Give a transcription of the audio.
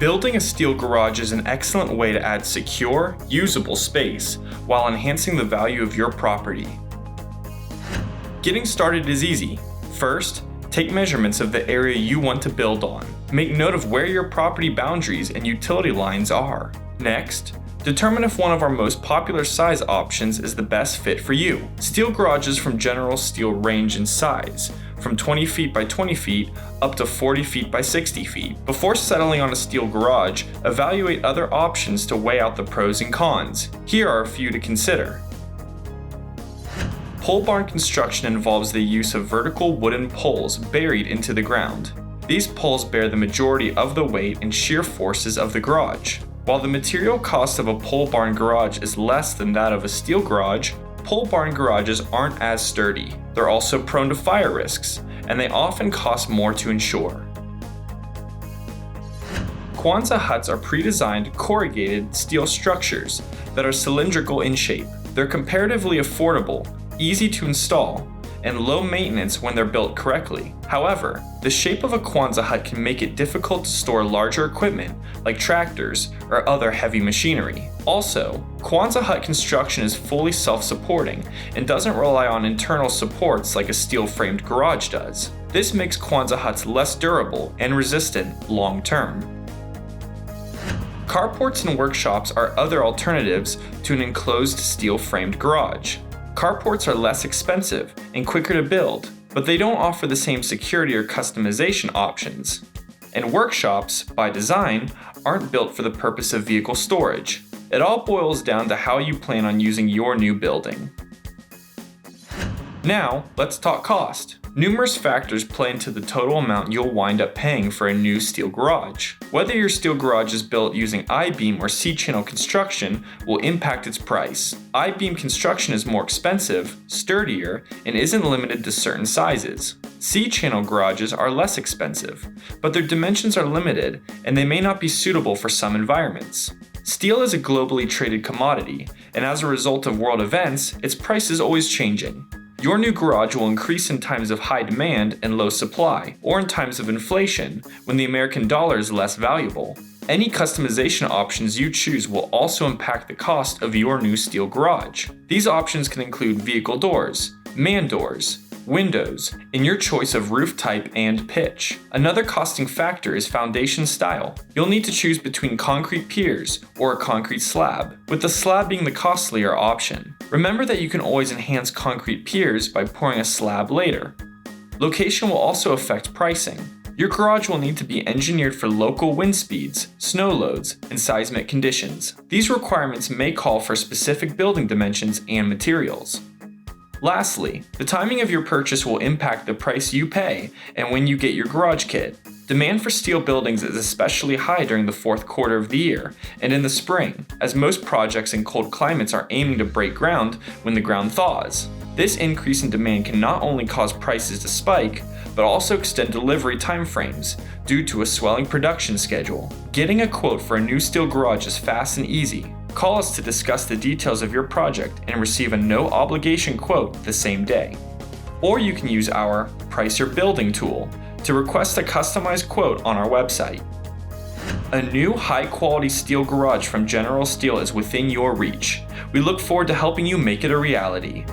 Building a steel garage is an excellent way to add secure, usable space while enhancing the value of your property. Getting started is easy. First, take measurements of the area you want to build on. Make note of where your property boundaries and utility lines are. Next, determine if one of our most popular size options is the best fit for you. Steel garages from General Steel range in size, from 20 feet by 20 feet up to 40 feet by 60 feet. Before settling on a steel garage, evaluate other options to weigh out the pros and cons. Here are a few to consider. Pole barn construction involves the use of vertical wooden poles buried into the ground. These poles bear the majority of the weight and shear forces of the garage. While the material cost of a pole barn garage is less than that of a steel garage, pole barn garages aren't as sturdy. They're also prone to fire risks, and they often cost more to insure. Quonset huts are pre-designed corrugated steel structures that are cylindrical in shape. They're comparatively affordable, easy to install, and low maintenance when they're built correctly. However, the shape of a Quonset hut can make it difficult to store larger equipment like tractors or other heavy machinery. Also, Quonset hut construction is fully self-supporting and doesn't rely on internal supports like a steel-framed garage does. This makes Quonset huts less durable and resistant long-term. Carports and workshops are other alternatives to an enclosed steel-framed garage. Carports are less expensive and quicker to build, but they don't offer the same security or customization options. And workshops, by design, aren't built for the purpose of vehicle storage. It all boils down to how you plan on using your new building. Now, let's talk cost. Numerous factors play into the total amount you'll wind up paying for a new steel garage. Whether your steel garage is built using I-beam or C-channel construction will impact its price. I-beam construction is more expensive, sturdier, and isn't limited to certain sizes. C-channel garages are less expensive, but their dimensions are limited and they may not be suitable for some environments. Steel is a globally traded commodity, and as a result of world events, its price is always changing. Your new garage will increase in times of high demand and low supply, or in times of inflation, when the American dollar is less valuable. Any customization options you choose will also impact the cost of your new steel garage. These options can include vehicle doors, man doors, windows, and your choice of roof type and pitch. Another costing factor is foundation style. You'll need to choose between concrete piers or a concrete slab, with the slab being the costlier option. Remember that you can always enhance concrete piers by pouring a slab later. Location will also affect pricing. Your garage will need to be engineered for local wind speeds, snow loads, and seismic conditions. These requirements may call for specific building dimensions and materials. Lastly, the timing of your purchase will impact the price you pay and when you get your garage kit. Demand for steel buildings is especially high during the fourth quarter of the year and in the spring, as most projects in cold climates are aiming to break ground when the ground thaws. This increase in demand can not only cause prices to spike, but also extend delivery timeframes due to a swelling production schedule. Getting a quote for a new steel garage is fast and easy. Call us to discuss the details of your project and receive a no-obligation quote the same day. Or you can use our Price Your Building tool to request a customized quote on our website. A new high-quality steel garage from General Steel is within your reach. We look forward to helping you make it a reality.